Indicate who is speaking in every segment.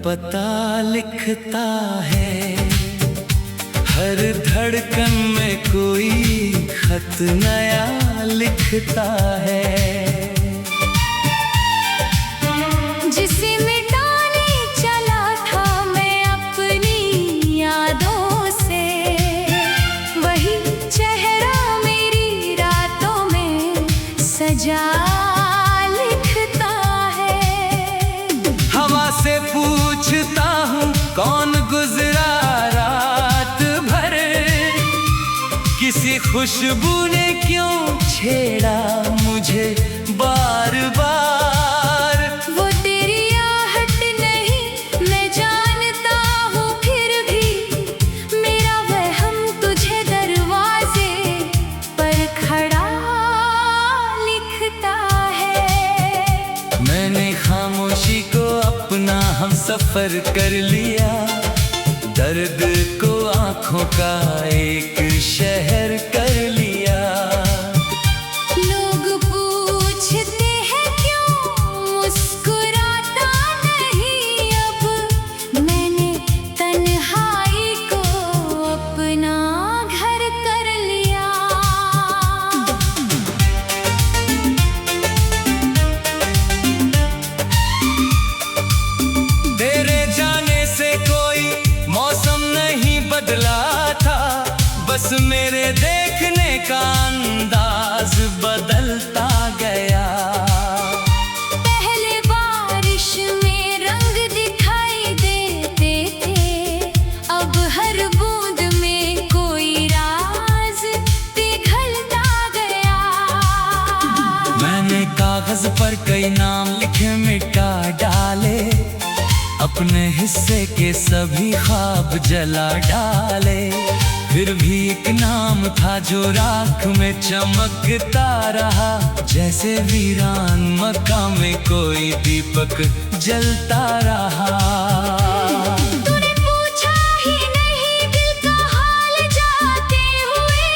Speaker 1: पता लिखता है, हर धड़कन में कोई खत नया लिखता है।
Speaker 2: जिसे मिटाने चला था मैं अपनी यादों से, वही चेहरा मेरी रातों में सजा लिखता है।
Speaker 1: हवा से पूछता हूँ कौन गुजरा रात भर, किसी खुशबू ने क्यों छेड़ा मुझे बार बार।
Speaker 2: वो तेरी आहट नहीं मैं जानता हूँ, फिर भी मेरा वहम तुझे दरवाजे पर खड़ा लिखता है।
Speaker 1: मैंने खामोशी को अपना हम सफर कर लिया, दर्द को आंखों का एक शहर कर लिया।
Speaker 2: लोग पूछते हैं क्यों मुस्कुराता नहीं, अब मैंने तन्हाई को अपना घर कर लिया।
Speaker 1: तेरे जाने से कोई मौसम नहीं बदला था, बस मेरे देखने का अंदाज बदलता गया।
Speaker 2: पहले बारिश में रंग दिखाई देते थे, अब हर बूंद में कोई राज पिघलता गया।
Speaker 1: मैंने कागज पर कई नाम लिखे मिटा डाले, अपने हिस्से के सभी ख्वाब जला डाले। फिर भी एक नाम था जो राख में चमकता रहा, जैसे वीरान मकान में कोई दीपक जलता रहा।
Speaker 2: तूने पूछा ही नहीं दिल का हाल जाते हुए,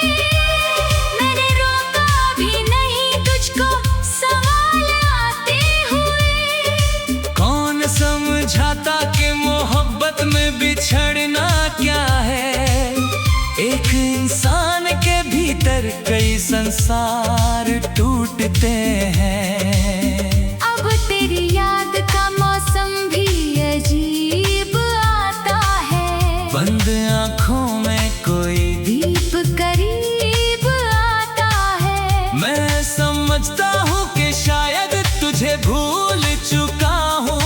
Speaker 2: मैंने रोका भी नहीं तुझको सवाल आते हुए।
Speaker 1: कौन समझाता कि मोहब्बत में बिछड़ना क्या है, एक इंसान के भीतर कई संसार टूटते हैं।
Speaker 2: अब तेरी याद का मौसम भी अजीब आता है,
Speaker 1: बंद आँखों में कोई
Speaker 2: दीप करीब आता है।
Speaker 1: मैं समझता हूँ कि शायद तुझे भूल चुका हूँ,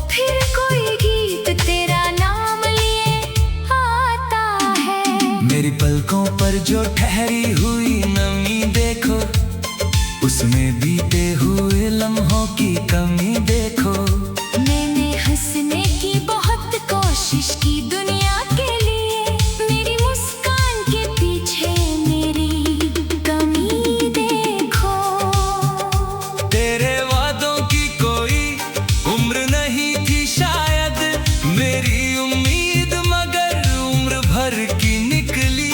Speaker 2: फिर कोई गीत तेरा नाम लिए आता है।
Speaker 1: मेरी पलकों पर जो ठहरी हुई नमी देखो, उसमें बीते हुए लम्हों की कमी देखो।
Speaker 2: मैंने हंसने की बहुत कोशिश की दुनिया के लिए, मेरी मुस्कान के पीछे मेरी कमी देखो।
Speaker 1: तेरे वादों की कोई उम्र नहीं थी शायद, मेरी उम्मीद मगर उम्र भर की निकली।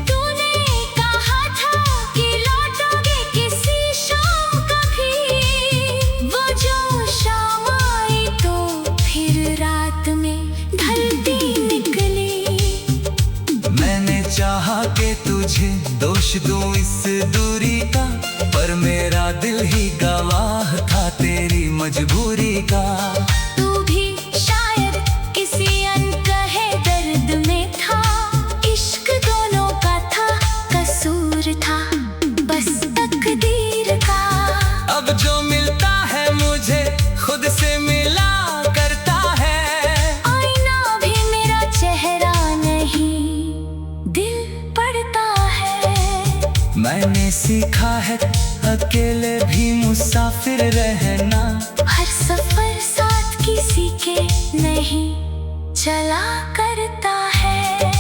Speaker 2: तूने कहा था कि लौटोगे किसी शाम कभी, वो जो शाम आई तो फिर रात में ढलती निकली।
Speaker 1: मैंने चाहा कि तुझे दोष दूं इस दूरी का, पर मेरा दिल ही गवाह था तेरी मजबूरी का।
Speaker 2: तू भी शायद किसी अनकहे दर्द में था, इश्क दोनों का था, कसूर था बस तकदीर का।
Speaker 1: अब जो मिलता है मुझे खुद से मिला करता है,
Speaker 2: आईना भी मेरा चेहरा नहीं दिल पड़ता है।
Speaker 1: मैंने सीखा है अकेले भी मुसाफिर रहना,
Speaker 2: हर सफर साथ किसी के नहीं चला करता है।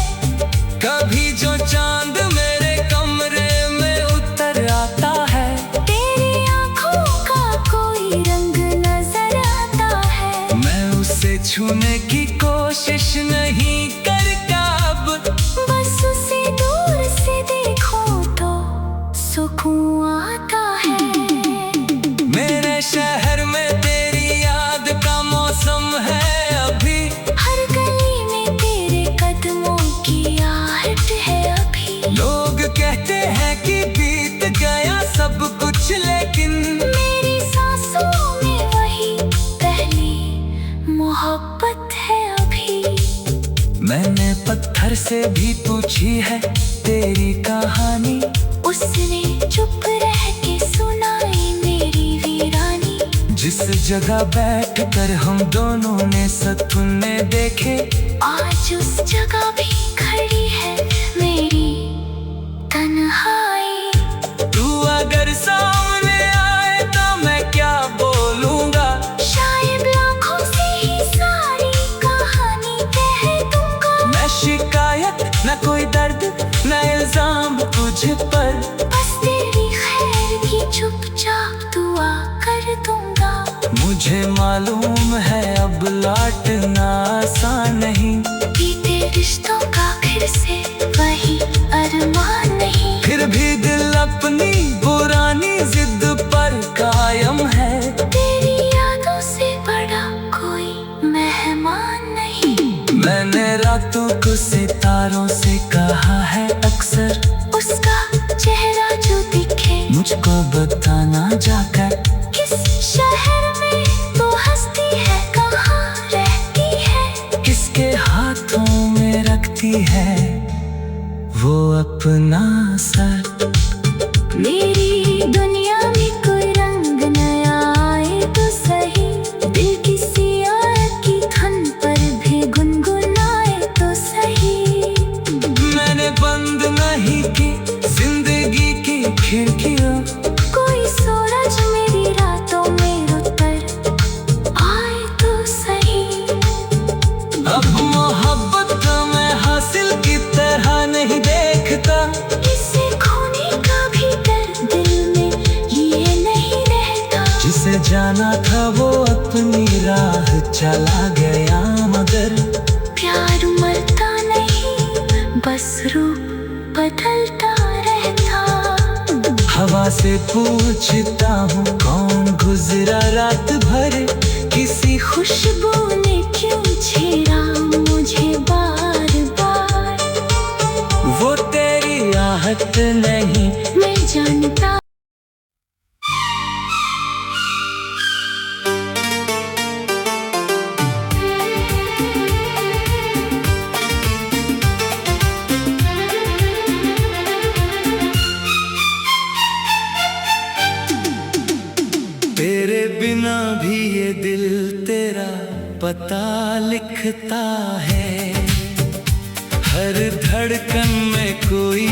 Speaker 1: कभी जो चांद मेरे कमरे में उतर आता है,
Speaker 2: तेरी आंखों का कोई रंग नजर आता है।
Speaker 1: मैं उसे छूने की कोशिश नहीं करता अब,
Speaker 2: बस उसे दूर से देखो तो सुकून आता है।
Speaker 1: मेरे शहर में तेरी याद का मौसम है से भी पूछी है तेरी कहानी।
Speaker 2: उसने चुप रह के सुनाई मेरी वीरानी।
Speaker 1: जिस जगह बैठ कर हम दोनों ने सपने देखे,
Speaker 2: आज उस जगह भी खड़ी है मेरी तन्हाई।
Speaker 1: तू अगर सामने आए तो मैं क्या बोलूंगा,
Speaker 2: शायद लाखों से ही सारी कहानी कह दूंगा।
Speaker 1: मैं शिकायत न कोई दर्द न इल्जाम तुझ पर,
Speaker 2: बस तेरी खैर की चुपचाप दुआ कर दूंगा।
Speaker 1: मुझे मालूम है अब लौटना आसान नहीं,
Speaker 2: बीते रिश्तों का फिर से वही अरमान नहीं।
Speaker 1: फिर भी दिल अपनी पुरानी जिद पर कायम है।
Speaker 2: तेरी यादों से बड़ा कोई मेहमान नहीं।
Speaker 1: मैंने रातों को सितारों से कहा है अक्सर,
Speaker 2: उसका चेहरा जो दिखे
Speaker 1: मुझको बताना जाकर,
Speaker 2: किस शहर में वो हंसती है, कहाँ रहती है,
Speaker 1: किसके हाथों में रखती है वो अपना सर।
Speaker 2: मेरी दुनिया में कोई रंग नया आए तो सही, दिल किसी और की धुन पर भी गुनगुनाए तो सही।
Speaker 1: मैंने बंद नहीं की जिंदगी की खिड़कियां,
Speaker 2: कोई सूरज मेरी रातों में उतर आए तो सही।
Speaker 1: अब मोहब्बत मैं हासिल की तरह नहीं देखता,
Speaker 2: इसे खोने का भी डर दिल में ये नहीं रहता।
Speaker 1: जिसे जाना था वो अपनी राह चला गया, मगर
Speaker 2: प्यार मरता नहीं, बस रूप बदलता रहता।
Speaker 1: हवा से पूछता हूँ कौन गुजरा रात भर, किसी
Speaker 2: खुशबू ने क्यों छेड़ा मुझे बार बार।
Speaker 1: वो तेरी आहट नहीं
Speaker 2: मैं जानता
Speaker 1: तेरे बिना भी ये दिल तेरा पता लिखता है, हर धड़कन में कोई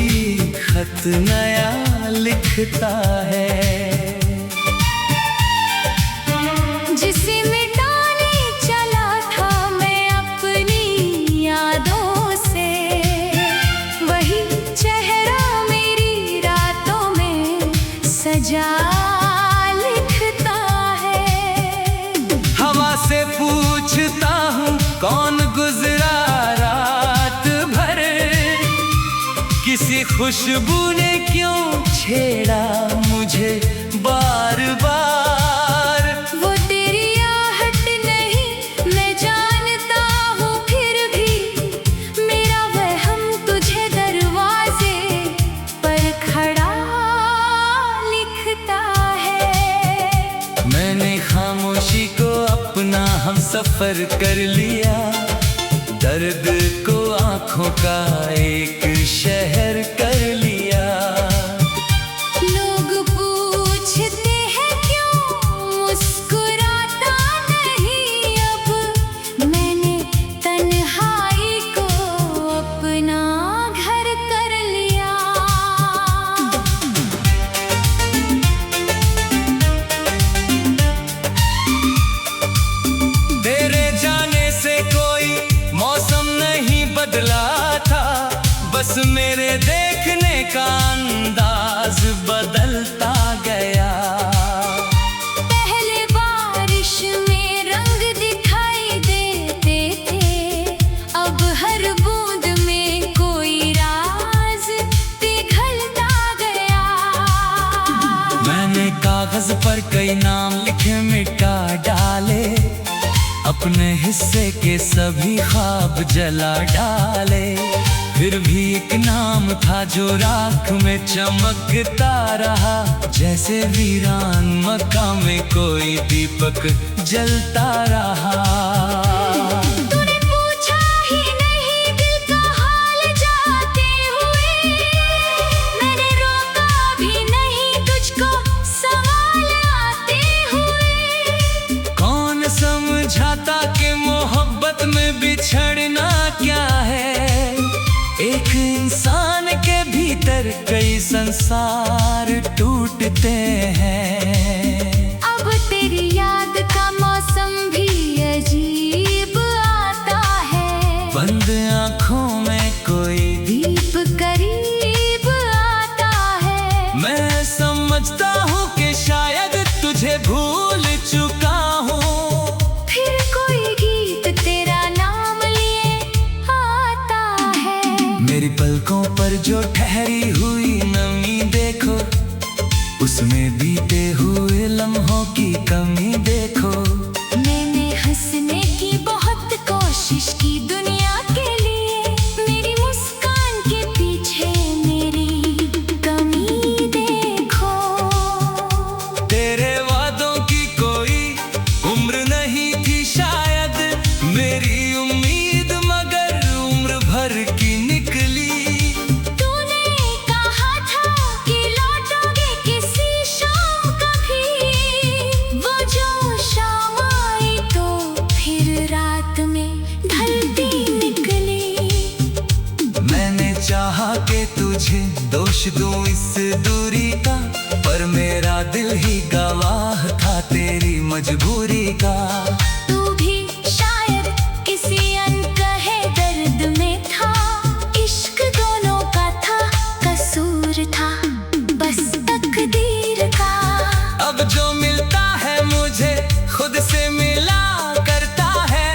Speaker 1: खत नया लिखता है।
Speaker 2: जिसे मिटाने चला था मैं अपनी यादों से, वही चेहरा मेरी रातों में सजा लिखता है।
Speaker 1: हवा से पूछता हूँ कौन गुजरा रात भर, किसी खुशबू ने क्यों छेड़ा मुझे बार बार।
Speaker 2: वो तेरी आहट नहीं मैं जानता हूँ, फिर भी मेरा वहम तुझे दरवाजे पर खड़ा लिखता है।
Speaker 1: मैंने खामोशी को अपना हम सफर कर लिया, दर्द को आंखों का एक शहर कर लिया।
Speaker 2: लोग पूछते हैं क्यों मुस्कुराता नहीं, अब मैंने तन्हाई को अपना घर कर लिया।
Speaker 1: तेरे जाने से कोई मौसम नहीं बदला था, बस मेरे देखने का अंदाज बदलता गया।
Speaker 2: पहले बारिश में रंग दिखाई देते थे, अब हर बूंद में कोई राज पिघलता गया।
Speaker 1: मैंने कागज पर कई नाम लिखे मिटा डाले, अपने हिस्से के सभी ख्वाब जला डाले। फिर भी एक नाम था जो राख में चमकता रहा, जैसे वीरान मकान में कोई दीपक जलता रहा।
Speaker 2: तूने पूछा ही नहीं दिल का हाल
Speaker 1: अनुसार टूटते हैं।
Speaker 2: अब तेरी याद का मौसम भी अजीब आता है।
Speaker 1: बंद आँखों में कोई
Speaker 2: दीप करीब आता है।
Speaker 1: मैं समझता हूँ कि शायद तुझे भूल चुका हूँ।
Speaker 2: फिर कोई गीत तेरा नाम लिए आता है।
Speaker 1: मेरी पलकों पर जो ठहरी हुई नमी देखो, उसमें बीते हुए लम्हों की कमी देखो।
Speaker 2: मैंने हंसने की बहुत कोशिश की दुनिया के लिए, मेरी मुस्कान के पीछे मेरी कमी देखो।
Speaker 1: तेरे वादों की कोई उम्र नहीं थी शायद, मेरी उम्मीद मगर उम्र भर की निकली।
Speaker 2: तूने कहा था कि लौटोगे किसी शाम कभी, वो जो शाम आई तो फिर रात में ढलती निकली।
Speaker 1: मैंने चाहा कि तुझे दोष दूं इस दूरी का, पर मेरा दिल ही गवाह था तेरी मजबूरी का।
Speaker 2: तू भी शायद किसी अनकहे दर्द में था, इश्क दोनों का था, कसूर था बस तकदीर का।
Speaker 1: अब जो मिलता है मुझे खुद से मिला करता है।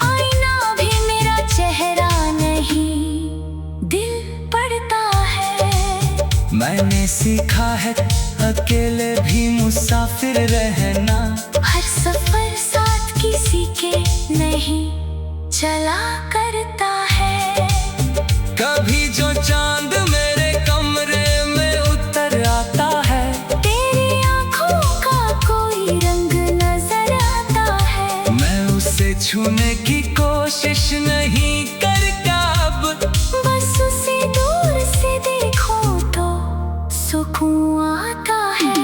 Speaker 2: आईना भी मेरा चेहरा नहीं, दिल पड़ता है।
Speaker 1: मैंने सीखा है अकेले भी मुसाफिर रहना।
Speaker 2: हर सफर साथ किसी के नहीं चला करता है।
Speaker 1: कभी जो चांद मेरे कमरे में उतर आता है,
Speaker 2: तेरी आँखों का कोई रंग नजर आता है।
Speaker 1: मैं उसे छूने की कोशिश नहीं करता अब।
Speaker 2: बस उसे दूर से देखो तो सुकून आता है।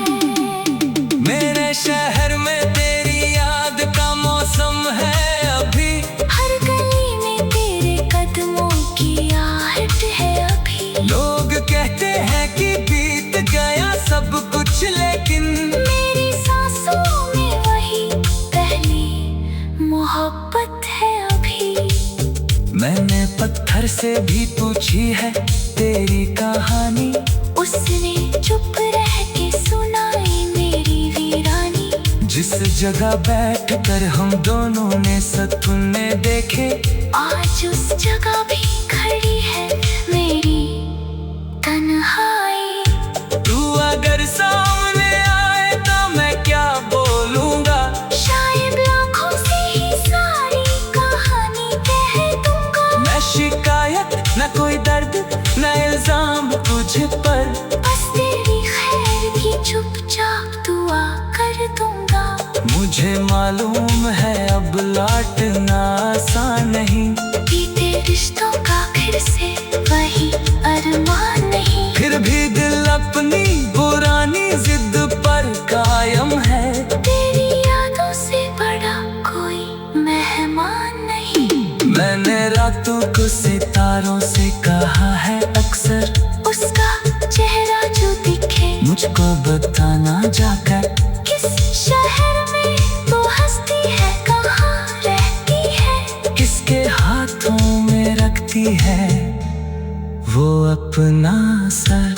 Speaker 1: मेरे शहर में तेरी याद का मौसम है अभी।
Speaker 2: हर गली में तेरे कदमों की आहट है अभी।
Speaker 1: लोग कहते हैं कि बीत गया सब कुछ, लेकिन
Speaker 2: मेरी सांसों में वही पहली मोहब्बत है अभी।
Speaker 1: मैंने पत्थर से भी पूछी है तेरी कहानी,
Speaker 2: उसने चुप रह के सुनाई मेरी वीरानी।
Speaker 1: जिस जगह बैठकर हम दोनों ने सपने देखे,
Speaker 2: आज उस जगह भी खड़ी है मेरी तन्हाई।
Speaker 1: तू अगर सामने आए तो मैं क्या बोलूंगा?
Speaker 2: शायद लाखों से ही सारी कहानी कह दूंगा।
Speaker 1: मैं शिकायत न कोई दर्द न इल्जाम तुझ पर,
Speaker 2: बस तेरी खैर की चुपचाप दुआ कर दूंगा।
Speaker 1: मुझे मालूम है अब लौटना आसान नहीं।
Speaker 2: बीते रिश्तों का फिर से वही अरमान नहीं।
Speaker 1: फिर भी दिल अपनी पुरानी जिद पर कायम है।
Speaker 2: तेरी यादों से बड़ा कोई मेहमान नहीं।
Speaker 1: मैंने रातों को सितारों से कहा है अक्सर,
Speaker 2: उसका चेहरा जो दिखे
Speaker 1: मुझको बताना जाकर।
Speaker 2: किस शहर में वो हस्ती है, कहाँ रहती है,
Speaker 1: किसके हाथों में रखती है वो अपना सर।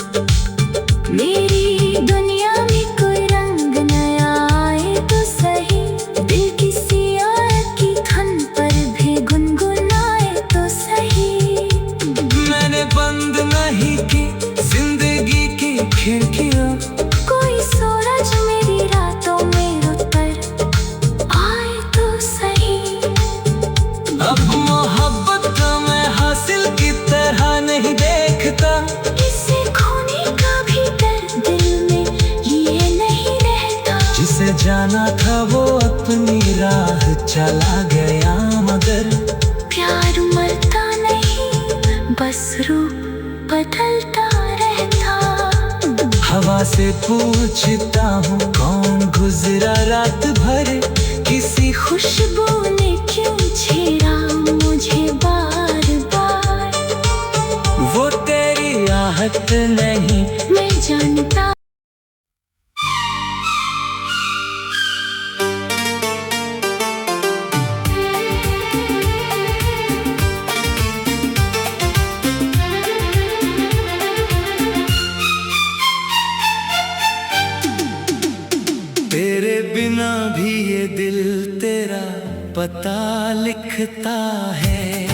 Speaker 2: मेरी दुनिया में कोई रंग नया आए तो सही, दिल किसी और की धुन पर भी गुनगुनाए तो सही।
Speaker 1: मैंने बंद नहीं की जिंदगी की खिड़कियाँ,
Speaker 2: कोई सूरज मेरी रातों में उतर आए तो सही।
Speaker 1: अब मोहब्बत मैं हासिल की तरह नहीं देखता।
Speaker 2: इसे खोने का भी डर दिल में ये नहीं रहता।
Speaker 1: जिसे जाना था वो अपनी राह चला गया, मगर
Speaker 2: प्यार मरता नहीं, बस रूप बदलता रहता।
Speaker 1: हवा से पूछता हूँ कौन गुजरा रात भर, किसी
Speaker 2: खुशबू ने क्यों छेड़ा मुझे बार बार।
Speaker 1: वो तेरी आहट नहीं,
Speaker 2: मैं जानता।
Speaker 1: तेरे बिना भी ये दिल तेरा पता लिखता है,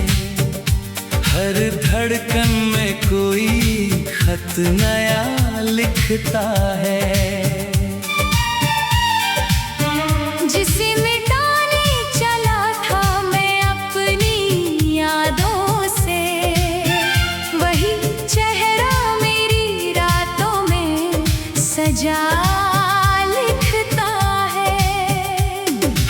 Speaker 1: हर धड़कन में कोई खत नया लिखता है।
Speaker 2: जिसे मिटाने चला था मैं अपनी यादों से, वही चेहरा मेरी रातों में सजा लिखता है।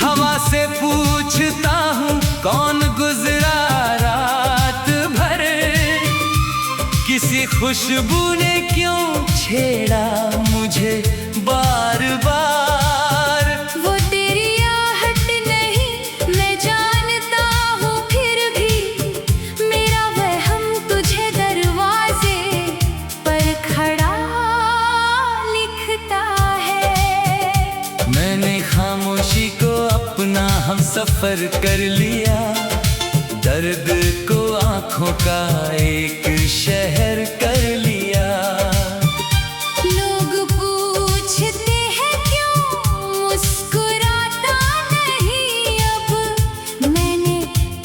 Speaker 1: हवा से पूछता हूँ कौन गुजरा रात भर, किसी खुशबू ने क्यों छेड़ा मुझे बार बार।
Speaker 2: वो तेरी आहट नहीं मैं जानता हूँ, फिर भी मेरा वहम तुझे दरवाजे पर खड़ा लिखता है।
Speaker 1: मैंने खामोशी को अपना हम सफर कर लिया, दर्द को आंखों का एक शहर कर लिया।
Speaker 2: लोग पूछते हैं क्यों मुस्कुराता नहीं, अब मैंने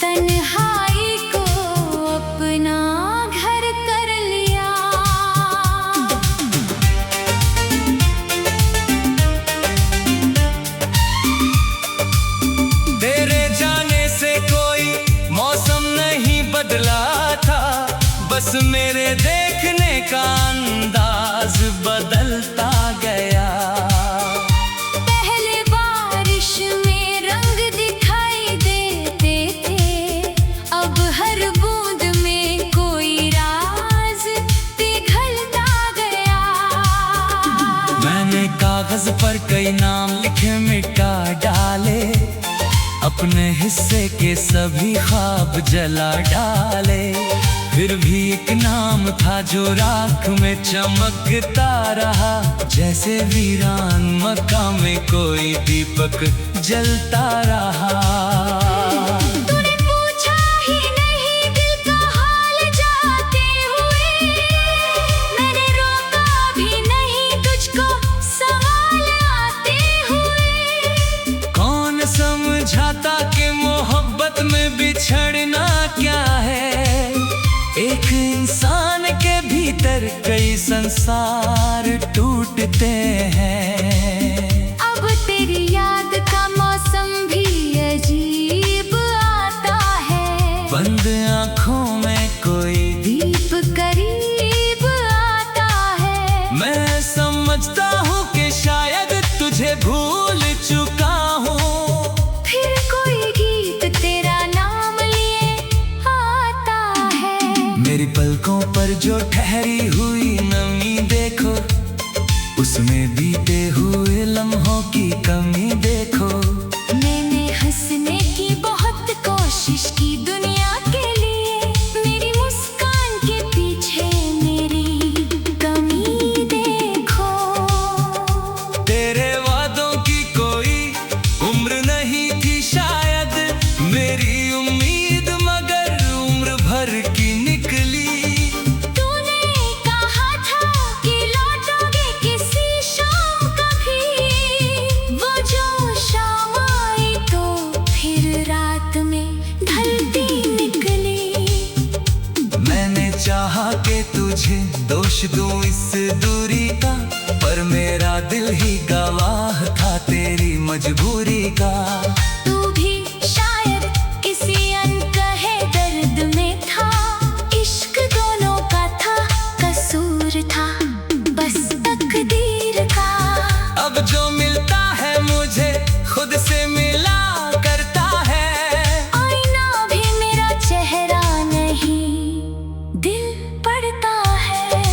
Speaker 2: तन्हाई को अपना घर कर लिया।
Speaker 1: तेरे जाने से कोई मौसम नहीं बदला था, बस मेरे देखने का अंदाज बदलता गया।
Speaker 2: पहले बारिश में रंग दिखाई देते थे, अब हर बूंद में कोई राज पिघलता गया।
Speaker 1: मैंने कागज पर कई नाम लिखे मिटा डाले, अपने हिस्से के सभी ख्वाब जला डाले। फिर भी एक नाम था जो राख में चमकता रहा, जैसे वीरान मकान में कोई दीपक जलता रहा।
Speaker 2: तूने पूछा ही नहीं दिल का हाल जाते हुए, मैंने रोका भी नहीं तुझको सवाल आते हुए।
Speaker 1: कौन समझाता कि मोहब्बत में बिछड़ना क्या है, एक इंसान के भीतर कई संसार टूटते हैं।
Speaker 2: अब तेरी याद का मौसम भी अजीब आता है,
Speaker 1: बंद आँखों में कोई
Speaker 2: दीप करीब आता है।
Speaker 1: मैं समझता हूँ कि शायद तुझे भूल चुका हूँ,
Speaker 2: फिर कोई गीत तेरा नाम लिए आता है।
Speaker 1: मेरी पलकों पर जो ठहरी हुई नमी देखो, उसमें बीते हुए लम्हों की कमी देखो।
Speaker 2: मैंने हंसने की बहुत कोशिश की दुनिया के लिए, मेरी मुस्कान के पीछे मेरी कमी देखो।
Speaker 1: तेरे वादों की कोई उम्र नहीं थी शायद, मेरी उम्मीद मगर उम्र भर की निकली।
Speaker 2: तूने कहा था कि लौटोगे किसी शाम कभी, वो जो शाम आई तो फिर रात में ढलती निकली।
Speaker 1: मैंने चाहा कि तुझे दोष दूं इस दूरी का, पर मेरा दिल ही गवाह था तेरी मजबूरी का।
Speaker 2: तू भी शायद किसी अनकहे दर्द में था, इश्क दोनों का था, कसूर था बस तकदीर का।
Speaker 1: अब जो मिलता है मुझे खुद से मिला करता है,
Speaker 2: आईना भी मेरा चेहरा नहीं दिल पड़ता है।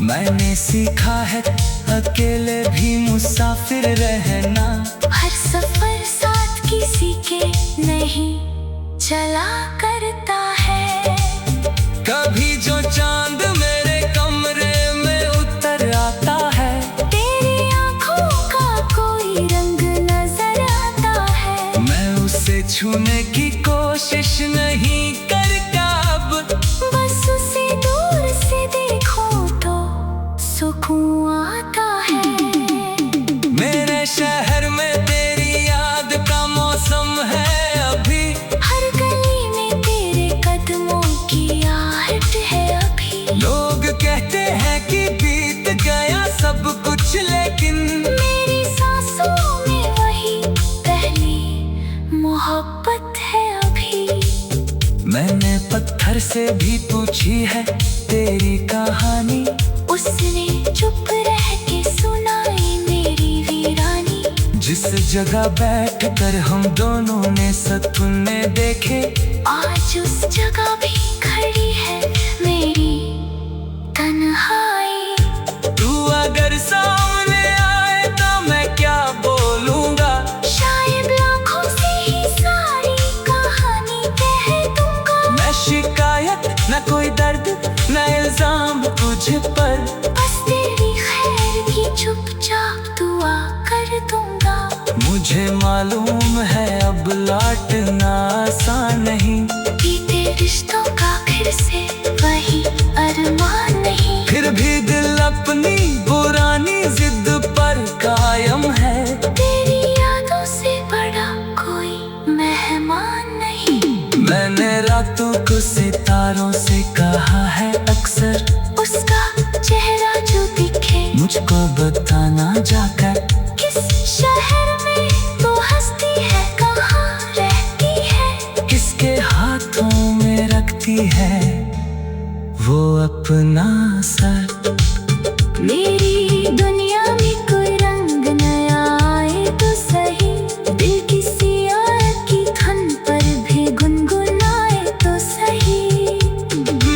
Speaker 1: मैंने सीखा है अकेले भी मुसाफिर रहना,
Speaker 2: हर सफर साथ किसी के नहीं चला करता है।
Speaker 1: कभी जो चांद मेरे कमरे में उतर से भी पूछी है तेरी कहानी,
Speaker 2: उसने चुप रह के सुनाई मेरी वीरानी।
Speaker 1: जिस जगह बैठ कर हम दोनों ने सपने देखे,
Speaker 2: आज उस जगह भी खड़ी है मेरी तन्हाई।
Speaker 1: तू अगर सामने आए तो मैं क्या बोलूंगा,
Speaker 2: शायद लाखों से ही सारी कहानी कह दूंगा।
Speaker 1: मैं शिकायत न कोई दर्द न इल्जाम तुझ पर,
Speaker 2: बस तेरी खैर की चुपचाप दुआ कर दूंगा।
Speaker 1: मुझे मालूम है अब लौटना आसान नहीं,
Speaker 2: बीते रिश्तों का फिर से वही अरमान नहीं।
Speaker 1: फिर भी दिल अपनी पुरानी जिद पर कायम है,
Speaker 2: तेरी यादों से बड़ा कोई मेहमान नहीं।
Speaker 1: मैंने रातों को सितारों से कहा है अक्सर,
Speaker 2: उसका चेहरा जो दिखे
Speaker 1: मुझको बताना जाकर,
Speaker 2: किस शहर में तो हंसती है, कहाँ रहती है,
Speaker 1: किसके हाथों में रखती है वो अपना सर।
Speaker 2: मेरी दुनिया में कोई रंग नया आए तो सही, दिल किसी और की धुन पर भी गुनगुनाए तो सही।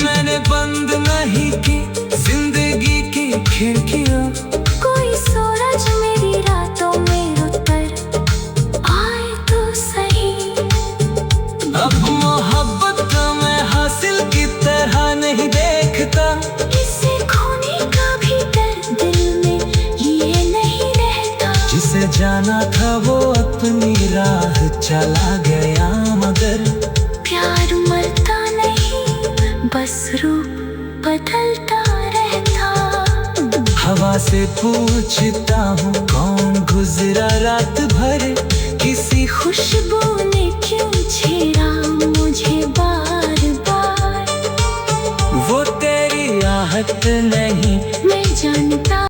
Speaker 1: मैंने बंद नहीं की जिंदगी की खिड़कियां,
Speaker 2: कोई सूरज मेरी रातों में उतर आए तो सही।
Speaker 1: अब मोहब्बत मैं हासिल की तरह नहीं देखता,
Speaker 2: इसे खोने का भी डर दिल में ये नहीं रहता।
Speaker 1: जिसे जाना था वो अपनी राह चला गया, मगर
Speaker 2: प्यार मरता नहीं, बस रूप बदलता रहता।
Speaker 1: हवा से पूछता हूँ कौन गुजरा रात भर, किसी
Speaker 2: खुशबू ने क्यों छेड़ा मुझे बार बार।
Speaker 1: वो तेरी आहट नहीं
Speaker 2: मैं जानता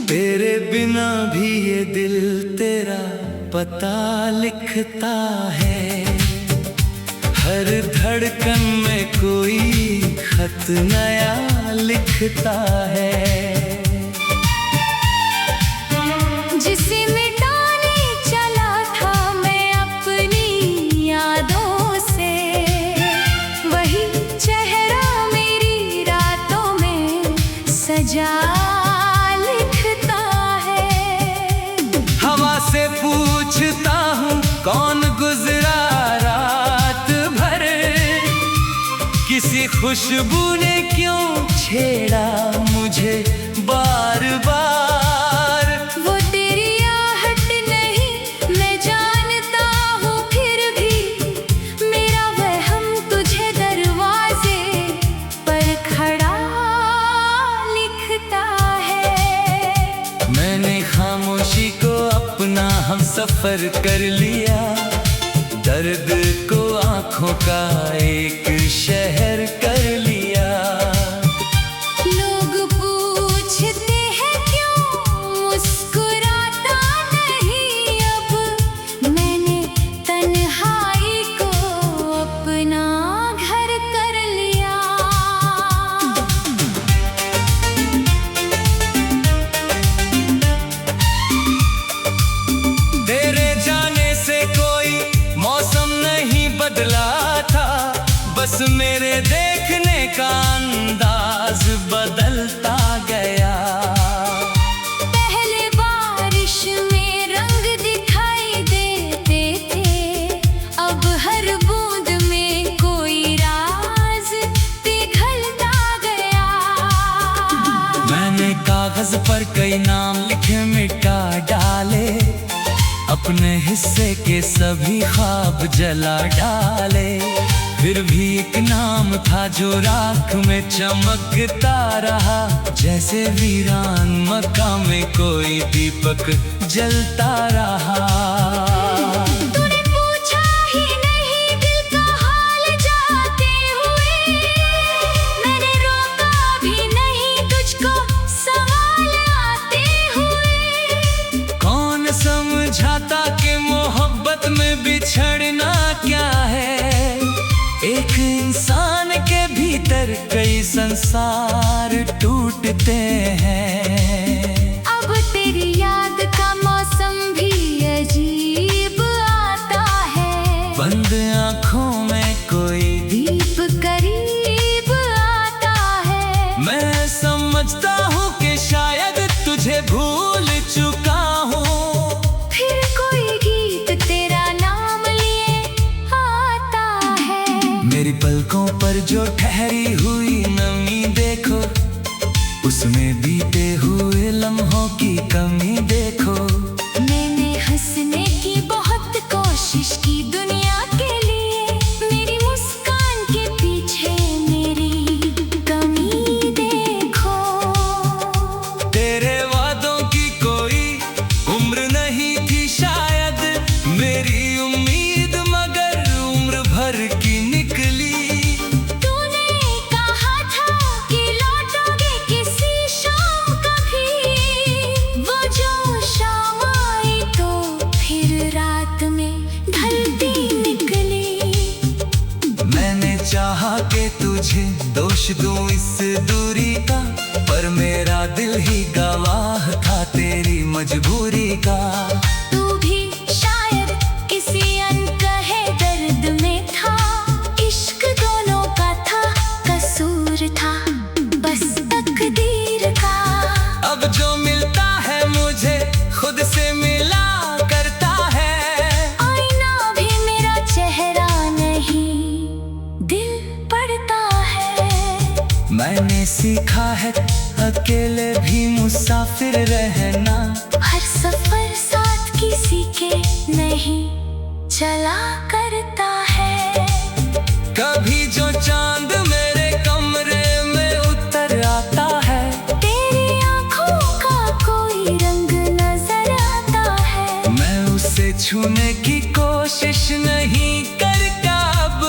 Speaker 1: तेरे बिना भी ये दिल तेरा पता लिखता है, हर धड़कन में कोई खत नया लिखता है।
Speaker 2: जिसे मिटाने चला था मैं अपनी यादों से, वही चेहरा मेरी रातों में सजा लिखता है।
Speaker 1: हवा से पूछता हूँ कौन गुजरा रात भर, किसी खुशबू ने क्यों छेड़ा मुझे बार बार।
Speaker 2: वो तेरी आहट नहीं मैं जानता हूँ, फिर भी मेरा वहम तुझे दरवाजे पर खड़ा लिखता है।
Speaker 1: मैंने खामोशी को अपना हम सफर कर लिया, दर्द को आंखों का एक शहर कर लिया।
Speaker 2: लोग पूछते हैं क्यों मुस्कुराता नहीं, अब मैंने तन्हाई को अपना घर कर लिया।
Speaker 1: तेरे जाने से कोई मौसम नहीं बदला था, बस मेरे देखने का अंदाज बदलता गया।
Speaker 2: पहले बारिश में रंग दिखाई देते थे, अब हर बूंद में कोई राज पिघलता गया।
Speaker 1: मैंने कागज पर कई नाम लिखे मिटा डाले, अपने हिस्से के सभी ख्वाब जला डाले। फिर भी एक नाम था जो राख में चमकता रहा, जैसे वीरान मकान में कोई दीपक जलता रहा।
Speaker 2: तूने पूछा ही नहीं दिल का हाल
Speaker 1: संसार टूटते हैं।
Speaker 2: अब तेरी याद का मौसम भी अजीब आता है।
Speaker 1: बंद आँखों में कोई
Speaker 2: दीप करीब आता है।
Speaker 1: मैं समझता हूँ कि शायद तुझे भूल चुका हूँ।
Speaker 2: फिर कोई गीत तेरा नाम लिए आता है।
Speaker 1: मेरी पलकों पर जो ठहरी हुई नमी देखो, उसमें बीते हुए लम्हों की कमी देखो।
Speaker 2: मैंने हंसने की बहुत कोशिश की दुनिया के लिए, मेरी मुस्कान के पीछे मेरी कमी देखो।
Speaker 1: तेरे वादों की कोई उम्र नहीं थी शायद, मेरी उम्मीद मगर उम्र भर की निकली।
Speaker 2: तूने कहा था कि लौटोगे किसी शाम कभी, वो जो शाम आई तो फिर रात में ढलती निकली।
Speaker 1: मैंने चाहा कि तुझे दोष दूं इस दूरी का, पर मेरा दिल ही गवाह था तेरी मजबूरी का।
Speaker 2: तू भी शायद किसी अनकहे दर्द में था, इश्क दोनों का था, कसूर था बस तकदीर का।
Speaker 1: अब जो मिलता है मुझे खुद से मिला करता है।
Speaker 2: आईना भी मेरा चेहरा नहीं, दिल पड़ता है।
Speaker 1: मैंने सीखा है अकेले भी मुसाफिर रहना।
Speaker 2: हर सफर साथ किसी के नहीं चला करता है।
Speaker 1: कभी जो चांद मेरे कमरे में उतर आता है,
Speaker 2: तेरी आँखों का कोई रंग नजर आता है।
Speaker 1: मैं उसे छूने की कोशिश नहीं करता अब।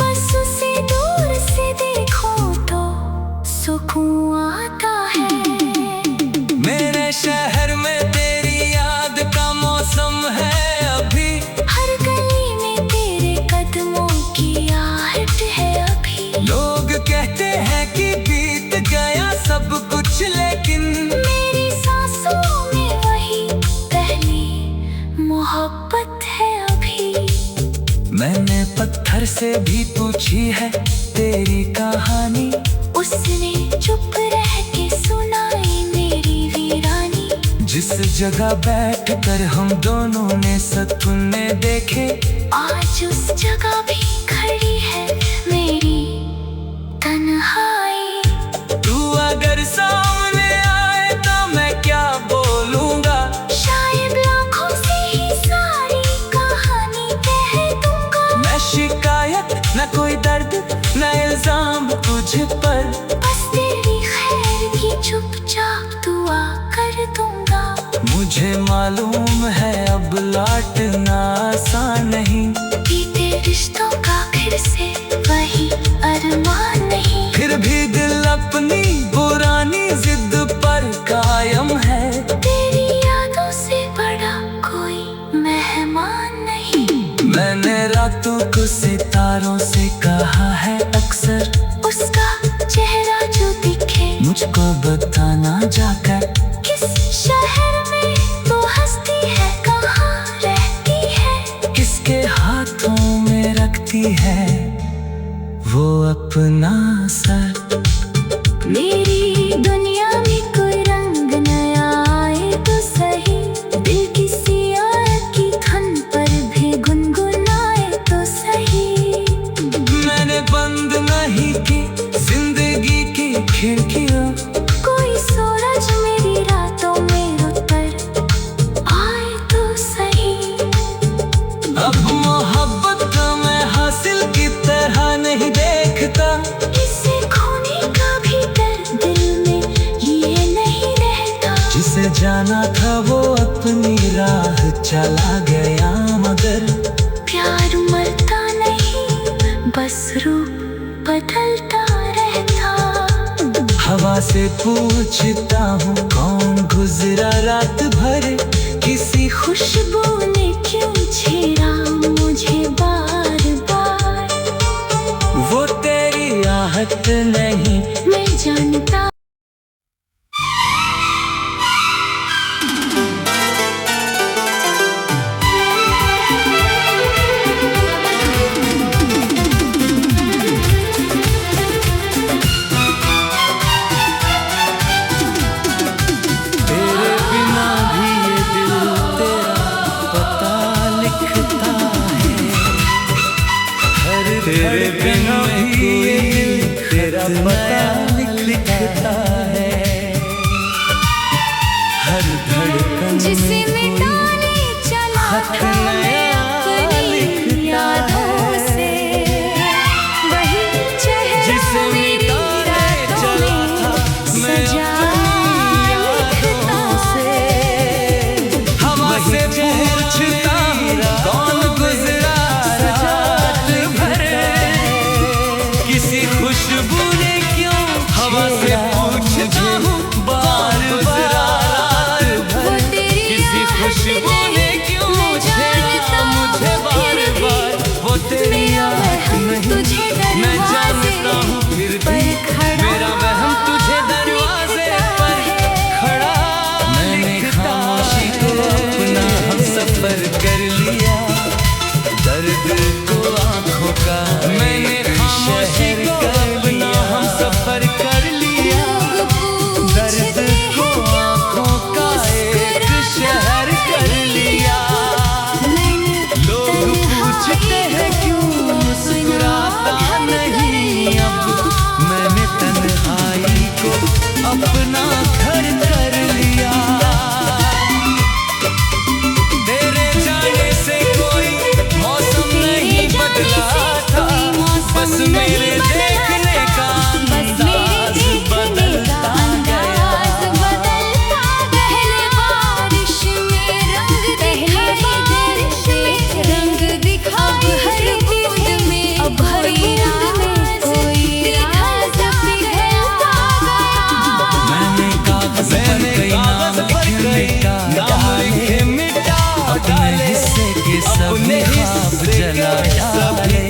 Speaker 2: बस उसे दूर से देखो तो सुकून आता है।
Speaker 1: मेरे शहर में तेरी याद का मौसम है अभी।
Speaker 2: हर गली में तेरे कदमों की आहट है अभी।
Speaker 1: लोग कहते हैं कि बीत गया सब कुछ, लेकिन
Speaker 2: मेरी सांसों में वही पहली मोहब्बत है अभी।
Speaker 1: मैंने पत्थर से भी पूछी है तेरी कहानी।
Speaker 2: उसने चुप रह के सुनाई मेरी वीरानी।
Speaker 1: जिस जगह बैठकर हम दोनों ने सपने देखे,
Speaker 2: आज उस जगह भी खड़ी है मेरी तन्हाई।
Speaker 1: तू अगर सामने आए तो मैं क्या बोलूँगा।
Speaker 2: शायद लाखों से ही सारी कहानी कह दूंगा।
Speaker 1: मैं शिकायत न कोई दर्द न इल्जाम तुझ पर,
Speaker 2: बस तेरी खैर की चुपचाप दुआ कर दूंगा।
Speaker 1: मुझे मालूम है अब लौटना आसान नहीं।
Speaker 2: बीते रिश्तों का फिर से वही अरमान नहीं।
Speaker 1: फिर भी दिल अपनी पुरानी जिद पर कायम है।
Speaker 2: तेरी यादों से बड़ा कोई मेहमान नहीं।
Speaker 1: मैंने रातों को सितारों से कहा है अक्सर,
Speaker 2: उसका चेहरा जो दिखे
Speaker 1: मुझको बताना जाकर।
Speaker 2: किस शहर में वो हंसती है, कहाँ रहती है,
Speaker 1: किसके हाथों में रखती है वो अपना सर।
Speaker 2: मेरी दुनिया में कोई रंग नया आए तो सही, दिल किसी और की धुन पर भी गुनगुनाए तो सही।
Speaker 1: मैंने बंद नहीं की जिंदगी की खिड़कियाँ,
Speaker 2: कोई सूरज मेरी रातों में उतर आए तो सही।
Speaker 1: अब मोहब्बत में हासिल की तरह नहीं देखता।
Speaker 2: इसे खोने का भी डर दिल में ये नहीं रहता।
Speaker 1: जिसे जाना था वो अपनी राह चला गया, मगर
Speaker 2: प्यार मरता नहीं, बस रूप बदलता रहता।
Speaker 1: हवा से पूछता हूँ कौन गुजरा रात भर, किसी
Speaker 2: खुशबू ने क्यों छेड़ा मुझे बार बार।
Speaker 1: वो तेरी आहट नहीं,
Speaker 2: मैं
Speaker 1: पता लिखता है। हर धड़कन
Speaker 2: जिसे मिटाने चला था मैं अपनी यादों से, वही चेहरा
Speaker 1: जिसे
Speaker 2: मेरी रातों में सजा लिखता है।
Speaker 1: हवा से पूछता हूँ कौन गुजरा रात भर, किसी खुशबू ने क्यों हवा से पूछता हूँ बार बार रात भर, किसी खुशबू ने क्यों छेड़ा मुझे बार बार। वो तेरी याद नहीं मैं जानता हूँ, फिर भी मेरा वहम तुझे दरवाजे पर खड़ा। मैंने खामोशी को अपना हमसफर कर लिया, दर्द को आंखों का मैंने खामोशी को अपना हमसफर कर लिया, दर्द को आंखों का एक शहर कर लिया। लोग पूछते हैं क्यों मुस्कुराता नहीं अब, मैंने तन्हाई को अपना घर कर लिया। तेरे जाने से कोई मौसम नहीं बदला था, बस मेरे देखने का अंदाज बदलता गया।
Speaker 2: पहले बारिश में रंग दिखा, अब हर बूंद में, अब हर बूंद में कोई राज पिघलता गया।
Speaker 1: मैंने कागज पर कई नाम लिखे मिटा डाले, हिस्से के सभी ख्वाब जला डाले।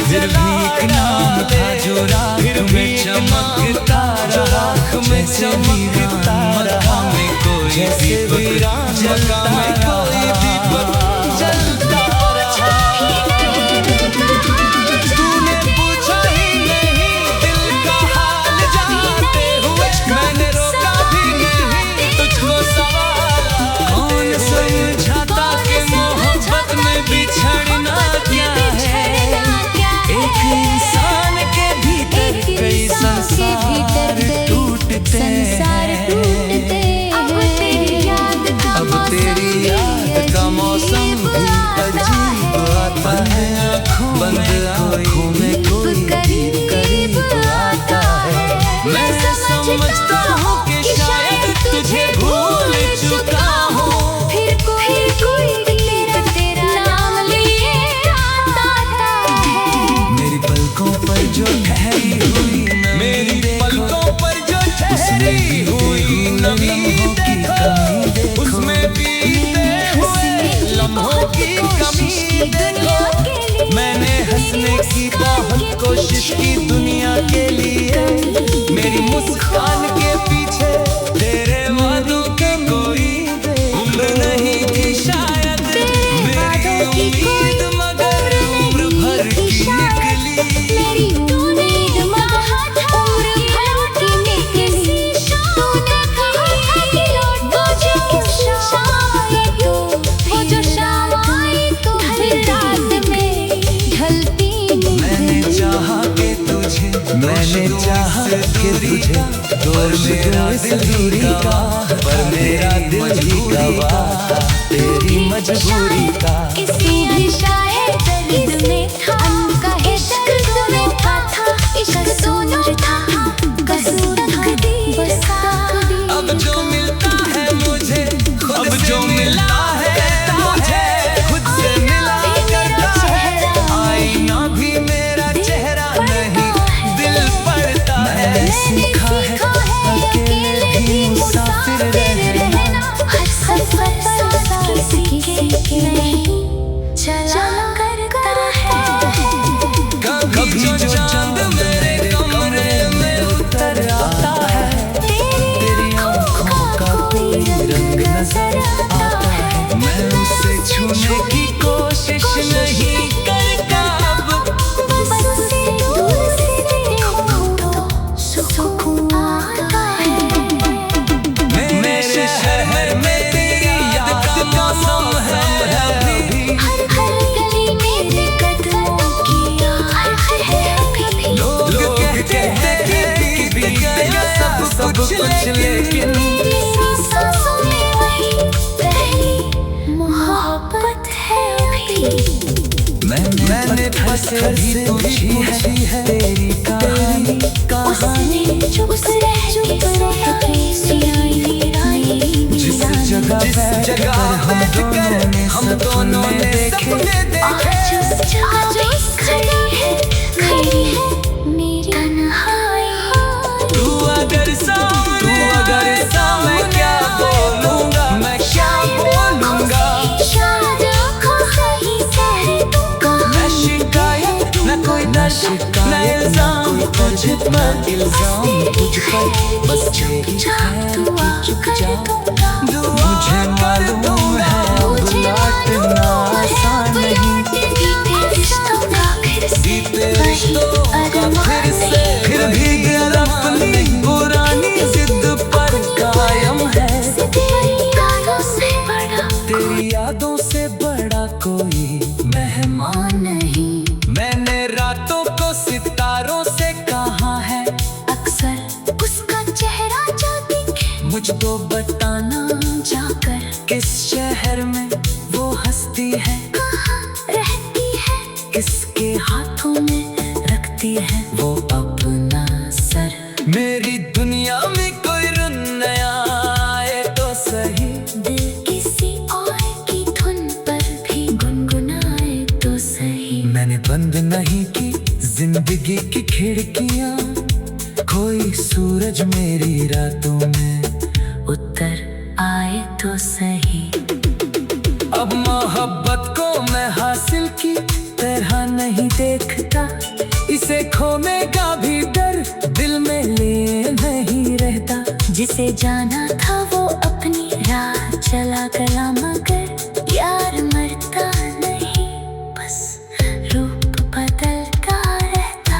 Speaker 1: फिर भी एक नाम था जो रात में चमकता रहा, जैसे वीरान मक्का में कोई दीपक जलता रहा। तूने पूछा ही नहीं दिल का हाल जानते हुए, मैंने रोका भी नहीं तुझको सवाल। कौन समझाता कि मोहब्बत में बिछड़ना क्या है, एक इंसान के भीतर कई संसार टूटते हैं। अब तेरी याद का मौसम भी अजीब आता है, बंद आँखों में कोई करीब आता है। मैं समझता हूँ कि शायद तुझे भूल चुका हूँ,
Speaker 2: फिर कोई तेरा नाम लिए आता है।
Speaker 1: मेरी पलकों पर जो ठहरी हुई नमी, मेरी पलकों पर जो ठहरी हुई नमी देखो, उसमें बीते हुए लम्हों की कमी देखो। मैंने हंसने की बहुत कोशिश की दुनिया के लिए, मेरी मुस्कान के पीछे तेरे वादों की कोई उम्र नहीं थी शायद, मेरी उम्मीद मगर उम्र भर की निकली।
Speaker 2: मेरी उम्मीद मगर उम्र भर की निकली। तूने कहा था कि लौटो जो शाम आई तो, वो जो शाम आई तो हर रात में ढलती नहीं।
Speaker 1: मैंने चाहा कि तुझे पर मेरा दिल ही गवाह, पर मेरा दिल ही गवाह तेरी मजबूरी का।
Speaker 2: किसी भी शायद दर्द में था, अनकहे दर्द में था, इश्क दोनों था, कसूर तकदीर बसा।
Speaker 1: अब जो मिलता है मुझे, अब जो मिलता है मुझे खुद से मिला करता है। आईना भी मेरा चेहरा नहीं दिल पड़ता है। सीखा है अकेले भी मुसाफिर रहना,
Speaker 2: हर सफर किसी नहीं चला करता है।
Speaker 1: कभी जो चांद मेरे कमरे में उतर आता है, तेरी आँखों का कोई रंग नजर आता है। मैं उसे छूने की कोशिश नहीं करता अब,
Speaker 2: बस दूर से देखो तो सुकून आता है।
Speaker 1: मेरे शहर में तेरी याद का मौसम है अभी,
Speaker 2: हर गली मेरे कदमों की याद है कभी।
Speaker 1: लोग कहते हैं फिर से पूछी है तेरी कहानी
Speaker 2: उसने चुप रह
Speaker 1: जिस जगह बैठकर हम दोनों ने सपने देखे
Speaker 2: आज उस खड़ी है मेरी तन्हाई।
Speaker 1: तू अगर सामने मैं क्या बोलूंगा, मैं क्या बोलूंगा।
Speaker 2: शायद आँखों से ही कह दूंगा।
Speaker 1: न शिकायत न कोई दर्द न इल्जाम तुझ पर, इल्जाम तुझ पर बस मेरी है कि चुप जा। मुझे मालूम है अब लौटना आसान नहीं, बीते रिश्तों का फिर से फिर भी दिल अपनी पुरानी जिद पर कायम है। तेरी यादों से बड़ा कोई मेहमान नहीं। मैंने रातों को सितारों से कहा है,
Speaker 2: अक्सर उसका चेहरा जो दिखे
Speaker 1: मुझको बताना
Speaker 2: जाकर
Speaker 1: किस शहर में वो हस्ती है,
Speaker 2: कहाँ रहती है,
Speaker 1: किसके
Speaker 2: हाथों में रखती है
Speaker 1: वो
Speaker 2: अपना सर।
Speaker 1: मेरी दुनिया में कोई रुन नया आए तो सही,
Speaker 2: दिल किसी और की धुन पर भी गुनगुनाए तो सही।
Speaker 1: मैंने बंद नहीं की जिंदगी की खिड़कियां, कोई सूरज मेरी रातों में
Speaker 2: उतर आए तो सही।
Speaker 1: अब मोहब्बत को मैं हासिल की तरह नहीं देखता, इसे खोने का भी डर दिल में लिए नहीं रहता।
Speaker 2: जिसे जाना था वो अपनी राह चला गया, मगर यार मरता नहीं, बस रूप बदलता रहता।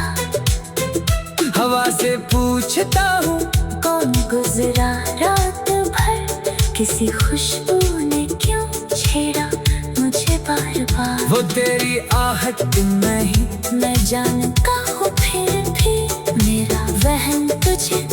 Speaker 1: हवा से पूछता हूँ
Speaker 2: कौन गुजरा रात भर, किसी खुशबू ने क्यों छेड़ा मुझे बार बार।
Speaker 1: वो तेरी आहट नहीं
Speaker 2: मैं जानता हूँ फिर भी मेरा वहन तुझे